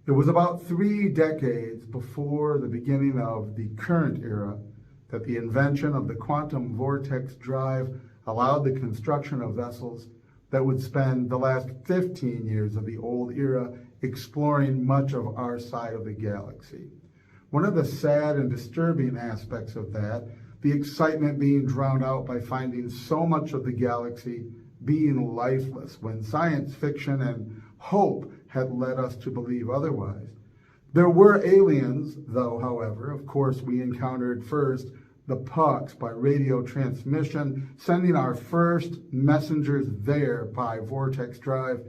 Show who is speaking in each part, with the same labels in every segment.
Speaker 1: It was about 3 decades before the beginning of the current era that the invention of the quantum vortex drive allowed the construction of vessels that would spend the last 15 years of the old era exploring much of our side of the galaxy. One of the sad and disturbing aspects of that, the excitement being drowned out by finding so much of the galaxy being lifeless when science fiction and hope had led us to believe otherwise. There were aliens, though, however. Of course, we encountered first the pucks by radio transmission, sending our first messengers there by vortex drive,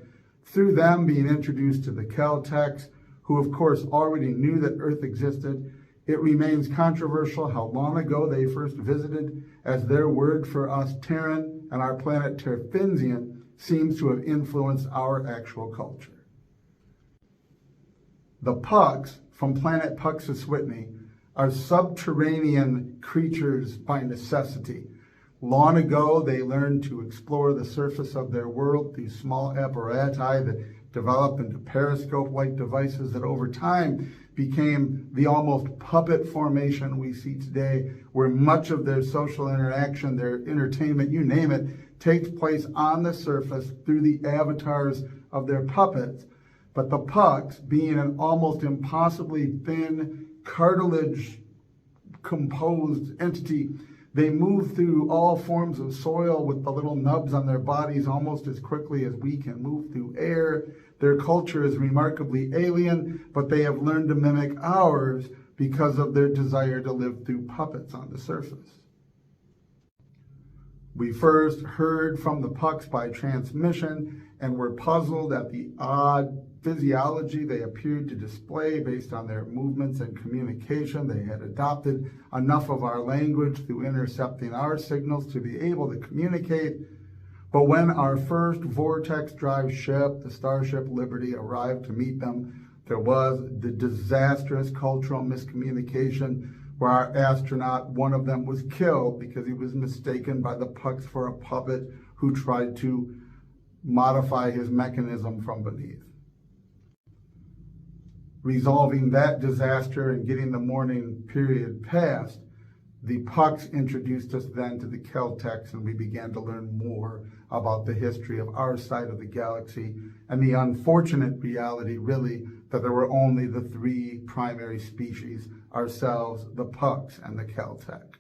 Speaker 1: through them being introduced to the Caltex, who of course already knew that Earth existed. It remains controversial how long ago they first visited, as their word for us, Terran, and our planet Terfinsian, seems to have influenced our actual culture. The pucks from planet Puxiswitney are subterranean creatures by necessity. Long ago, they learned to explore the surface of their world through small apparati that developed into periscope-like devices that over time became the almost puppet formation we see today, where much of their social interaction, their entertainment, you name it, takes place on the surface through the avatars of their puppets. But the pucks, being an almost impossibly thin, cartilage-composed entity, they move through all forms of soil with the little nubs on their bodies almost as quickly as we can move through air. Their culture is remarkably alien, but they have learned to mimic ours because of their desire to live through puppets on the surface. We first heard from the pucks by transmission and were puzzled at the odd physiology they appeared to display based on their movements and communication. They had adopted enough of our language through intercepting our signals to be able to communicate. But when our first vortex drive ship, the Starship Liberty, arrived to meet them, there was the disastrous cultural miscommunication where our astronaut, one of them, was killed because he was mistaken by the pucks for a puppet who tried to modify his mechanism from beneath. Resolving that disaster and getting the mourning period past, the pucks introduced us then to the Caltex, and we began to learn more about the history of our side of the galaxy and the unfortunate reality, really, that there were only the 3 primary species, ourselves, the pucks, and the Caltech.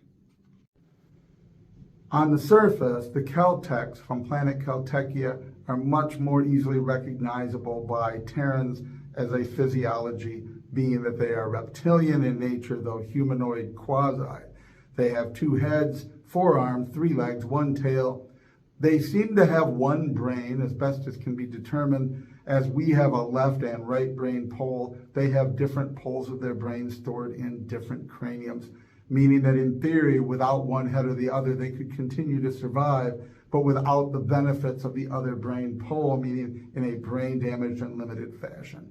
Speaker 1: On the surface, the Caltex from planet Caltechia are much more easily recognizable by Terrans as a physiology, being that they are reptilian in nature, though humanoid quasi. They have 2 heads, 4 arms, 3 legs, 1 tail. They seem to have 1 brain, as best as can be determined. As we have a left and right brain pole, they have different poles of their brain stored in different craniums, meaning that in theory, without one head or the other, they could continue to survive, but without the benefits of the other brain pole, meaning in a brain-damaged and limited fashion.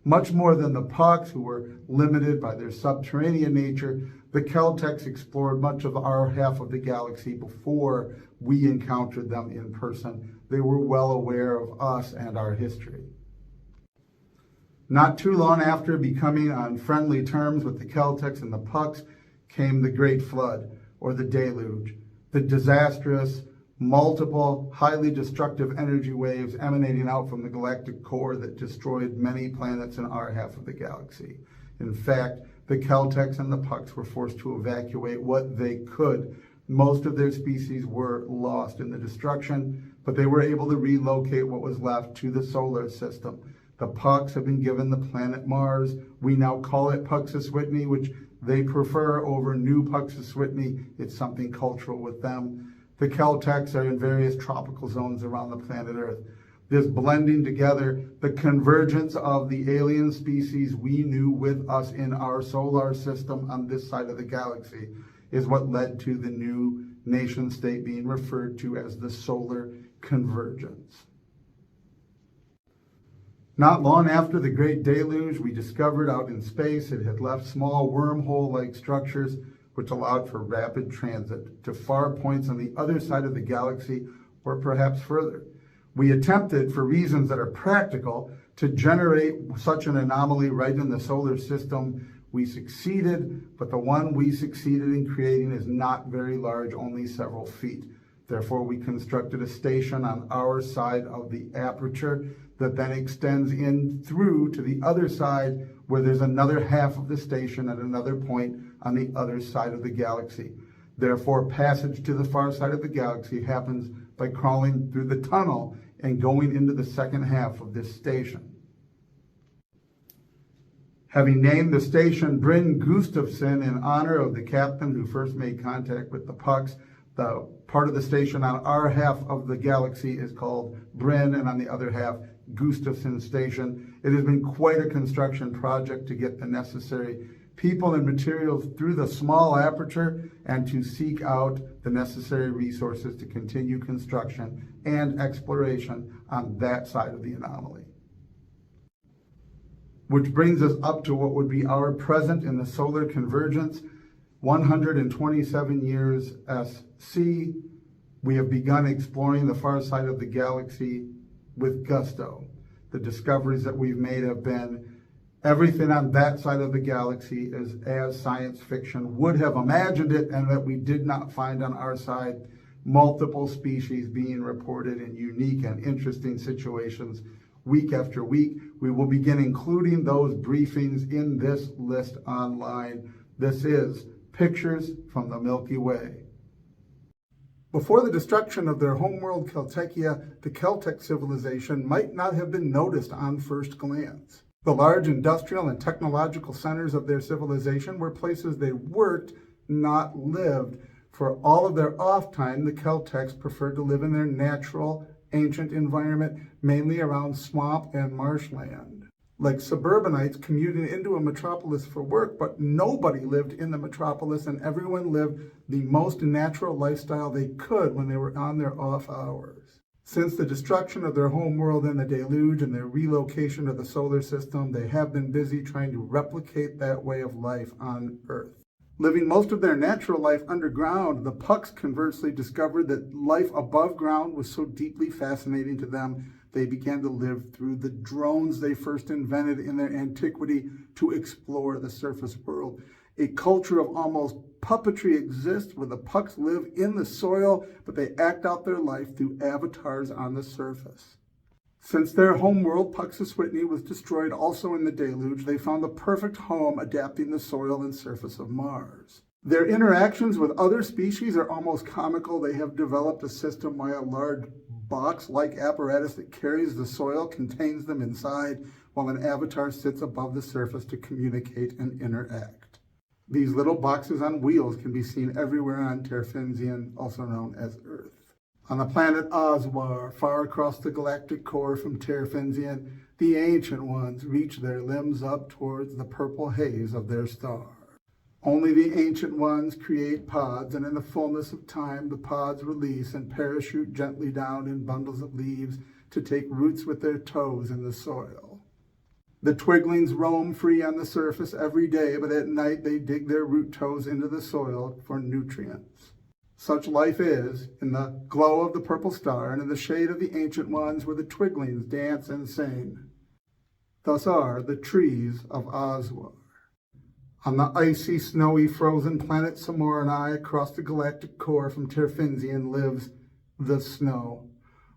Speaker 1: Much more than the pucks, who were limited by their subterranean nature, the Caltex explored much of our half of the galaxy before we encountered them in person. They were well aware of us and our history. Not too long after becoming on friendly terms with the Caltex and the pucks came the Great Flood, or the Deluge, the disastrous, multiple, highly destructive energy waves emanating out from the galactic core that destroyed many planets in our half of the galaxy. In fact, the Caltex and the pucks were forced to evacuate what they could. Most of their species were lost in the destruction, but they were able to relocate what was left to the solar system. The pucks have been given the planet Mars. We now call it Puxiswitney, which they prefer over New Puxiswitney. It's something cultural with them. The Caltex are in various tropical zones around the planet Earth. This blending together, the convergence of the alien species we knew with us in our solar system on this side of the galaxy, is what led to the new nation state being referred to as the solar convergence. Not long after the Great Deluge, we discovered out in space it had left small wormhole-like structures which allowed for rapid transit to far points on the other side of the galaxy or perhaps further. We attempted, for reasons that are practical, To generate such an anomaly right in the solar system, we succeeded, but the one we succeeded in creating is not very large, only several feet. Therefore, we constructed a station on our side of the aperture that then extends in through to the other side, where there's another half of the station at another point on the other side of the galaxy. Therefore, passage to the far side of the galaxy happens by crawling through the tunnel and going into the second half of this station. Having named the station Bryn Gustafsson in honor of the captain who first made contact with the pucks, the part of the station on our half of the galaxy is called Bryn, and on the other half, Gustafsson Station. It has been quite a construction project to get the necessary people and materials through the small aperture and to seek out the necessary resources to continue construction and exploration on that side of the anomaly. Which brings us up to what would be our present in the solar convergence. 127 years SC, we have begun exploring the far side of the galaxy with gusto. The discoveries that we've made have been everything on that side of the galaxy is as science fiction would have imagined it, and that we did not find on our side multiple species being reported in unique and interesting situations week after week. We will begin including those briefings in this list online. This is Pictures from the Milky Way. Before the destruction of their homeworld Kelteckia, the Keltec civilization might not have been noticed on first glance. The large industrial and technological centers of their civilization were places they worked, not lived. For all of their off time, the Keltecs preferred to live in their natural, ancient environment, mainly around swamp and marshland. Like suburbanites commuting into a metropolis for work, but nobody lived in the metropolis, and everyone lived the most natural lifestyle they could when they were on their off hours. Since the destruction of their home world in the deluge and their relocation to the solar system, they have been busy trying to replicate that way of life on Earth. Living most of their natural life underground, the Pucks conversely discovered that life above ground was so deeply fascinating to them, they began to live through the drones they first invented in their antiquity to explore the surface world. A culture of almost puppetry exists where the Pucks live in the soil, but they act out their life through avatars on the surface. Since their homeworld, Puxiswitney, was destroyed also in the deluge, they found the perfect home adapting the soil and surface of Mars. Their interactions with other species are almost comical. They have developed a system where a large box-like apparatus that carries the soil contains them inside, while an avatar sits above the surface to communicate and interact. These little boxes on wheels can be seen everywhere on Terfinzian, also known as Earth. On the planet Oswar, far across the galactic core from Terfinzian, the Ancient Ones reach their limbs up towards the purple haze of their star. Only the Ancient Ones create pods, and in the fullness of time, the pods release and parachute gently down in bundles of leaves to take roots with their toes in the soil. The twiglings roam free on the surface every day, but at night they dig their root toes into the soil for nutrients. Such life is in the glow of the purple star and in the shade of the Ancient Ones where the twiglings dance and sing. Thus are the trees of Oswar. On the icy, snowy, frozen planet Samoranai, across the galactic core from Terfinzian, lives the snow.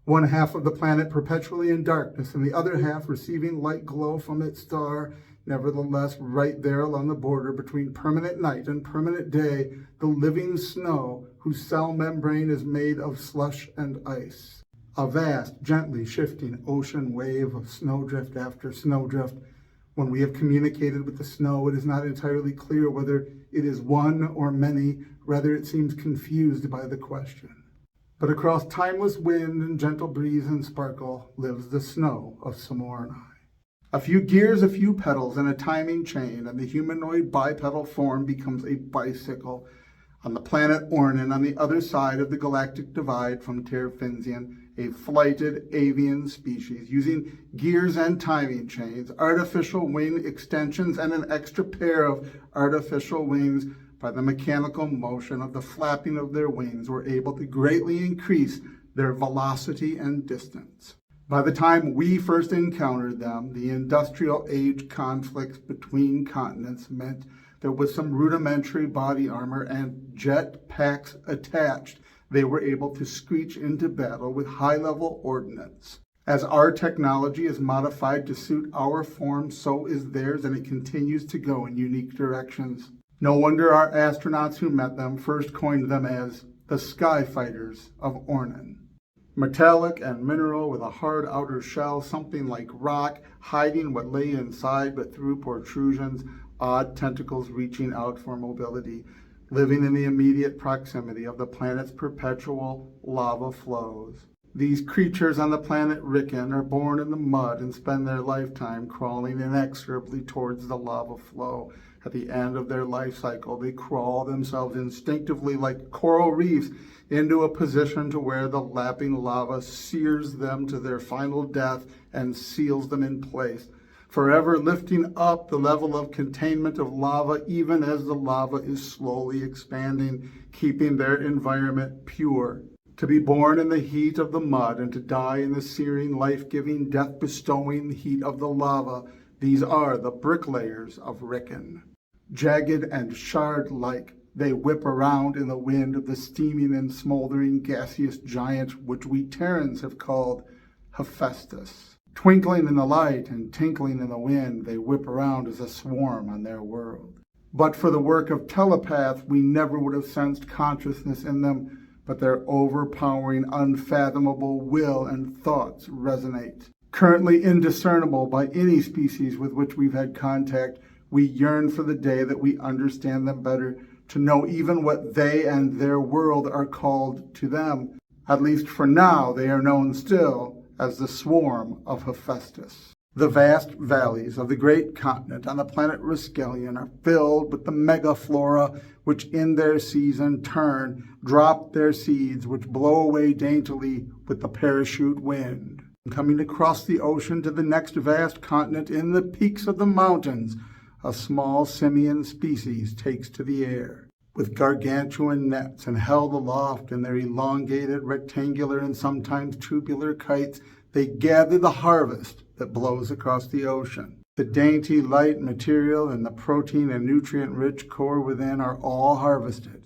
Speaker 1: One half of the planet perpetually in darkness, and the other half receiving light glow from its star. Nevertheless, right there along the border between permanent night and permanent day, the living snow, whose cell membrane is made of slush and ice. A vast, gently shifting ocean wave of snowdrift after snowdrift. When we have communicated with the snow, it is not entirely clear whether it is one or many, rather it seems confused by the question. But across timeless wind and gentle breeze and sparkle lives the snow of Samoranai. A few gears, a few pedals, and a timing chain, and the humanoid bipedal form becomes a bicycle. On the planet Ornan, on the other side of the galactic divide from Terfinzian, a flighted avian species using gears and timing chains, artificial wing extensions, and an extra pair of artificial wings by the mechanical motion of the flapping of their wings were able to greatly increase their velocity and distance. By the time we first encountered them, the industrial age conflicts between continents meant that with some rudimentary body armor and jet packs attached, they were able to screech into battle with high-level ordnance. As our technology is modified to suit our form, so is theirs, and it continues to go in unique directions. No wonder our astronauts who met them first coined them as the Sky Fighters of Ornan. Metallic and mineral with a hard outer shell, something like rock, hiding what lay inside, but through protrusions, odd tentacles reaching out for mobility, living in the immediate proximity of the planet's perpetual lava flows. These creatures on the planet Riken are born in the mud and spend their lifetime crawling inexorably towards the lava flow. At the end of their life cycle, they crawl themselves instinctively like coral reefs into a position to where the lapping lava sears them to their final death and seals them in place, forever lifting up the level of containment of lava even as the lava is slowly expanding, keeping their environment pure. To be born in the heat of the mud and to die in the searing, life-giving, death-bestowing heat of the lava, these are the bricklayers of Riken. Jagged and shard-like, they whip around in the wind of the steaming and smoldering gaseous giant which we Terrans have called Hephaestus. Twinkling in the light and tinkling in the wind, they whip around as a swarm on their world. But for the work of telepath, we never would have sensed consciousness in them, but their overpowering, unfathomable will and thoughts resonate. Currently indiscernible by any species with which we've had contact, we yearn for the day that we understand them better, to know even what they and their world are called to them. At least for now, they are known still as the swarm of Hephaestus. The vast valleys of the great continent on the planet Riskelion are filled with the megaflora which in their season drop their seeds, which blow away daintily with the parachute wind. Coming across the ocean to the next vast continent in the peaks of the mountains, a small simian species takes to the air. With gargantuan nets and held aloft in their elongated, rectangular, and sometimes tubular kites, they gather the harvest that blows across the ocean. The dainty, light material and the protein and nutrient-rich core within are all harvested.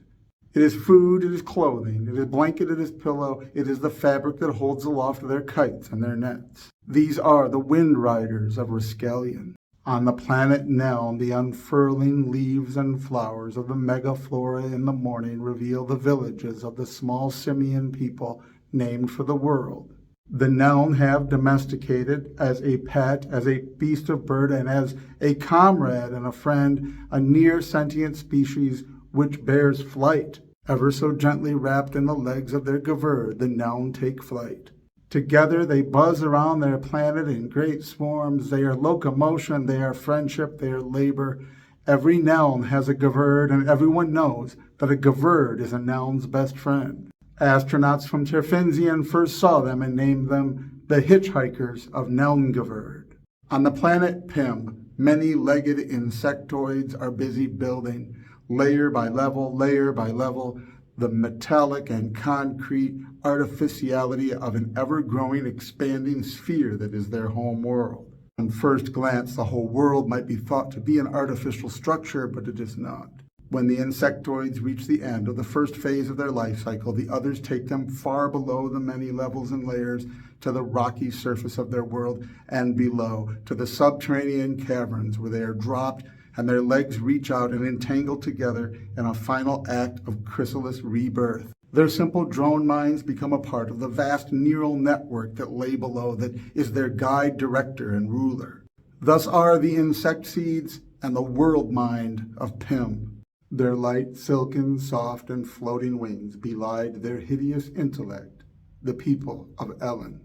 Speaker 1: It is food, it is clothing, it is blanket, it is pillow, it is the fabric that holds aloft their kites and their nets. These are the wind riders of Riskelion. On the planet Nelm, the unfurling leaves and flowers of the megaflora in the morning reveal the villages of the small simian people named for the world. The Nelm have domesticated as a pet, as a beast of burden, and as a comrade and a friend, a near sentient species which bears flight. Ever so gently wrapped in the legs of their gavur, the Nelm take flight. Together they buzz around their planet in great swarms. They are locomotion, they are friendship, they are labor. Every Nelm has a gavurd, and everyone knows that a gavurd is a Nelm's best friend. Astronauts from Terfinzian first saw them and named them the hitchhikers of Nelmgavurd. On the planet Pim, many-legged insectoids are busy building, layer by level, the metallic and concrete artificiality of an ever-growing, expanding sphere that is their home world. On first glance, the whole world might be thought to be an artificial structure, but it is not. When the insectoids reach the end of the first phase of their life cycle, the others take them far below the many levels and layers to the rocky surface of their world, and below to the subterranean caverns where they are dropped and their legs reach out and entangle together in a final act of chrysalis rebirth. Their simple drone minds become a part of the vast neural network that lay below, that is their guide, director, and ruler. Thus are the insect seeds and the world mind of Pim. Their light, silken, soft, and floating wings belied their hideous intellect, the people of Ellen.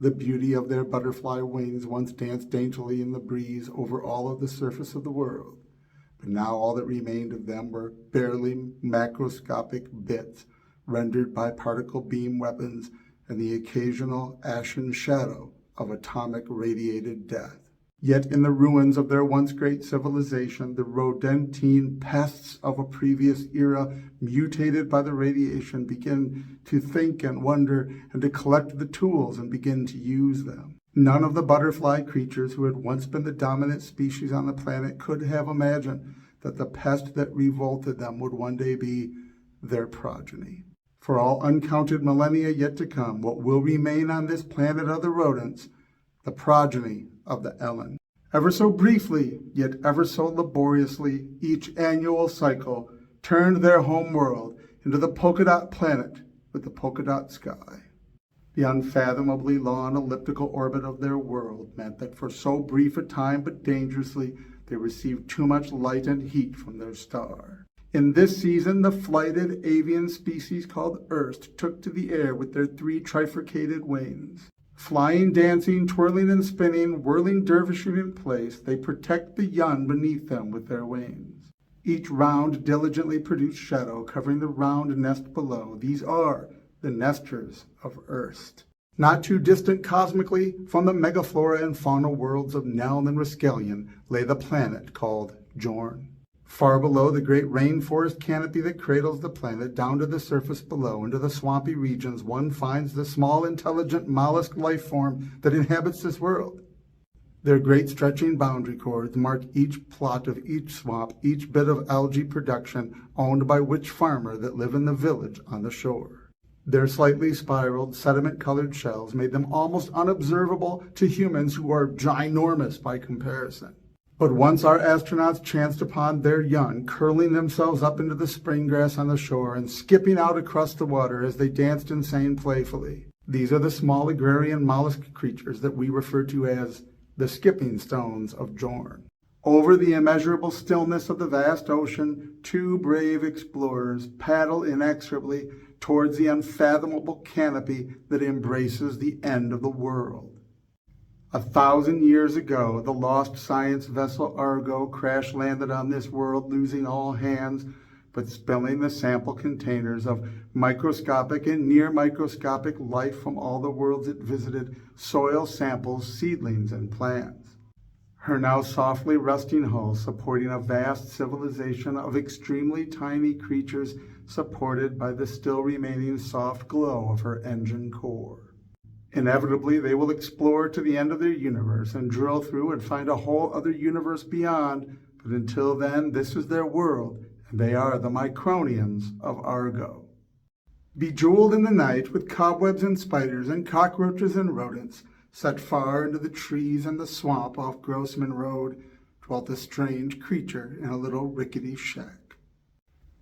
Speaker 1: The beauty of their butterfly wings once danced daintily in the breeze over all of the surface of the world, but now all that remained of them were barely macroscopic bits rendered by particle beam weapons and the occasional ashen shadow of atomic radiated death. Yet in the ruins of their once great civilization, the rodentine pests of a previous era, mutated by the radiation, begin to think and wonder and to collect the tools and begin to use them. None of the butterfly creatures who had once been the dominant species on the planet could have imagined that the pest that revolted them would one day be their progeny. For all uncounted millennia yet to come, what will remain on this planet are the rodents, the progeny of the Ellen. Ever so briefly, yet ever so laboriously, each annual cycle turned their home world into the polka dot planet with the polka dot sky. The unfathomably long elliptical orbit of their world meant that for so brief a time but dangerously, they received too much light and heat from their star. In this season, the flighted avian species called Erst took to the air with their 3 trifurcated wings. Flying, dancing, twirling and spinning, whirling dervishing in place, they protect the young beneath them with their wings. Each round diligently produced shadow covering the round nest below. These are the nesters of Erst. Not too distant cosmically from the megaflora and fauna worlds of Nell and Riskelion lay the planet called Jorn. Far below the great rainforest canopy that cradles the planet, down to the surface below, into the swampy regions, one finds the small, intelligent mollusk life form that inhabits this world. Their great stretching boundary cords mark each plot of each swamp, each bit of algae production owned by which farmer that live in the village on the shore. Their slightly spiraled, sediment-colored shells made them almost unobservable to humans who are ginormous by comparison. But once our astronauts chanced upon their young, curling themselves up into the spring grass on the shore and skipping out across the water as they danced and sang playfully. These are the small agrarian mollusk creatures that we refer to as the skipping stones of Jorn. Over the immeasurable stillness of the vast ocean, 2 brave explorers paddle inexorably towards the unfathomable canopy that embraces the end of the world. 1,000 years ago, the lost science vessel Argo crash-landed on this world, losing all hands, but spilling the sample containers of microscopic and near-microscopic life from all the worlds it visited, soil samples, seedlings, and plants. Her now softly rusting hull supporting a vast civilization of extremely tiny creatures supported by the still remaining soft glow of her engine core. Inevitably, they will explore to the end of their universe and drill through and find a whole other universe beyond, but until then, this is their world, and they are the Micronians of Argo. Bejeweled in the night with cobwebs and spiders and cockroaches and rodents, set far into the trees and the swamp off Grossman Road, dwelt a strange creature in a little rickety shack.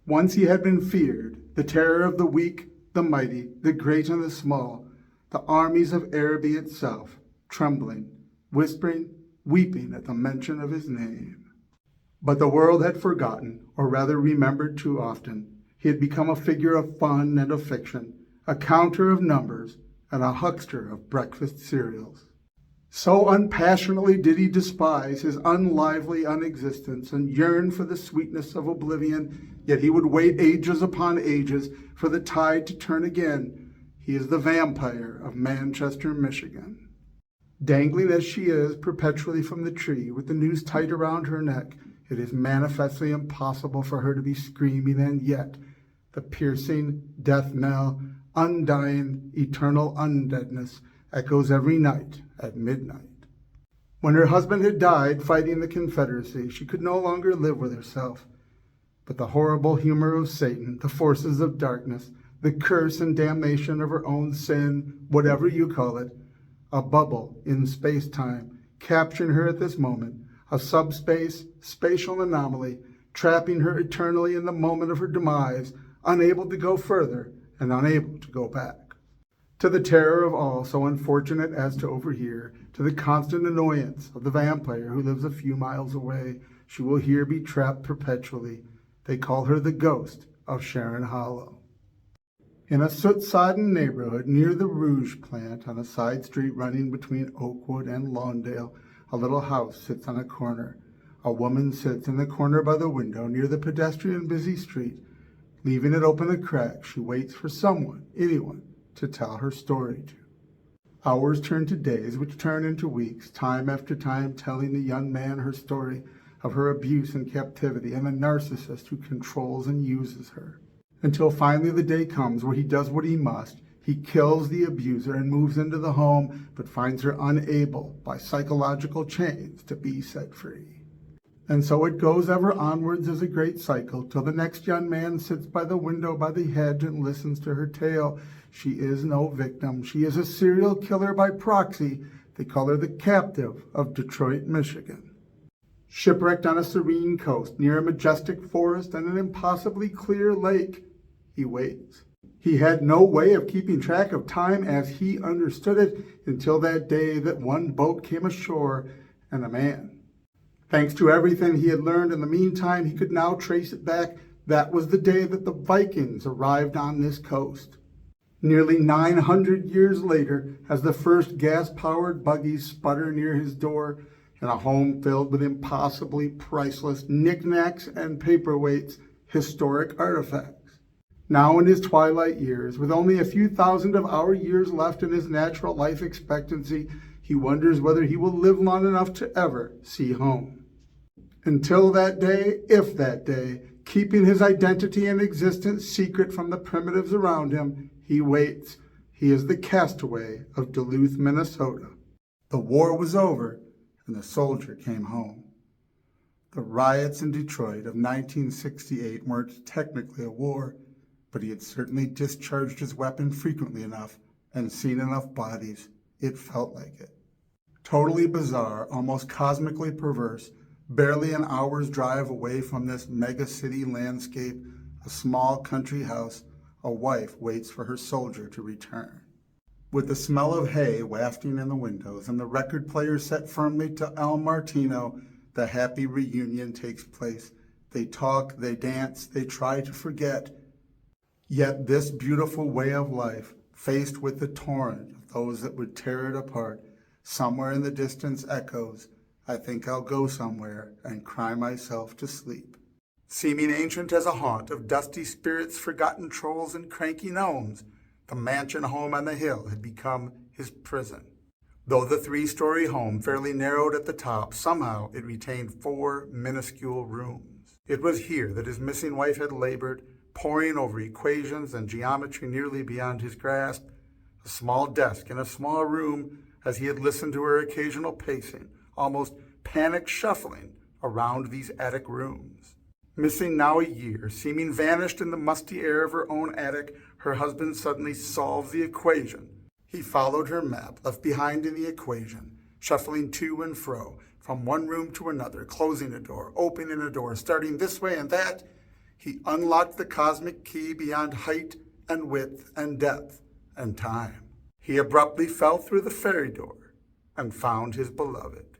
Speaker 1: Once he had been feared, the terror of the weak, the mighty, the great and the small, the armies of Araby itself, trembling, whispering, weeping at the mention of his name. But the world had forgotten, or rather remembered too often. He had become a figure of fun and of fiction, a counter of numbers, and a huckster of breakfast cereals. So unpassionately did he despise his unlively unexistence and yearn for the sweetness of oblivion, yet he would wait ages upon ages for the tide to turn again. He is the vampire of Manchester, Michigan. Dangling as she is perpetually from the tree, with the noose tight around her neck, it is manifestly impossible for her to be screaming, and yet the piercing death knell, undying, eternal undeadness, echoes every night at midnight. When her husband had died fighting the Confederacy, she could no longer live with herself. But the horrible humor of Satan, the forces of darkness, the curse and damnation of her own sin, whatever you call it, a bubble in space-time, capturing her at this moment, a subspace, spatial anomaly, trapping her eternally in the moment of her demise, unable to go further and unable to go back. To the terror of all so unfortunate as to overhear, to the constant annoyance of the vampire who lives a few miles away, she will here be trapped perpetually. They call her the ghost of Sharon Hollow. In a soot-sodden neighborhood near the Rouge plant on a side street running between Oakwood and Lawndale, a little house sits on a corner. A woman sits in the corner by the window near the pedestrian busy street. Leaving it open a crack, she waits for someone, anyone, to tell her story to. Hours turn to days, which turn into weeks, time after time telling the young man her story of her abuse and captivity and the narcissist who controls and uses her. Until finally the day comes where he does what he must. He kills the abuser and moves into the home, but finds her unable, by psychological chains, to be set free. And so it goes ever onwards as a great cycle, till the next young man sits by the window by the hedge and listens to her tale. She is no victim. She is a serial killer by proxy. They call her the captive of Detroit, Michigan. Shipwrecked on a serene coast, near a majestic forest and an impossibly clear lake, he waits. He had no way of keeping track of time as he understood it until that day that one boat came ashore and a man. Thanks to everything he had learned in the meantime, he could now trace it back. That was the day that the Vikings arrived on this coast. Nearly 900 years later, as the first gas-powered buggies sputter near his door in a home filled with impossibly priceless knickknacks and paperweights, historic artifacts. Now in his twilight years, with only a few thousand of our years left in his natural life expectancy, he wonders whether he will live long enough to ever see home. Until that day, if that day, keeping his identity and existence secret from the primitives around him, he waits. He is the castaway of Duluth, Minnesota. The war was over, and the soldier came home. The riots in Detroit of 1968 weren't technically a war, but he had certainly discharged his weapon frequently enough and seen enough bodies. It felt like it. Totally bizarre, almost cosmically perverse, barely an hour's drive away from this mega-city landscape, a small country house, a wife waits for her soldier to return. With the smell of hay wafting in the windows and the record player set firmly to El Martino, the happy reunion takes place. They talk, they dance, they try to forget. Yet this beautiful way of life, faced with the torrent of those that would tear it apart, somewhere in the distance echoes, I think I'll go somewhere and cry myself to sleep. Seeming ancient as a haunt of dusty spirits, forgotten trolls, and cranky gnomes, the mansion home on the hill had become his prison. Though the three-story home fairly narrowed at the top, somehow it retained 4 minuscule rooms. It was here that his missing wife had labored, poring over equations and geometry nearly beyond his grasp, a small desk in a small room as he had listened to her occasional pacing, almost panicked shuffling around these attic rooms. Missing now a year, seeming vanished in the musty air of her own attic, her husband suddenly solved the equation. He followed her map, left behind in the equation, shuffling to and fro, from one room to another, closing a door, opening a door, starting this way and that. He unlocked the cosmic key beyond height and width and depth and time. He abruptly fell through the fairy door and found his beloved.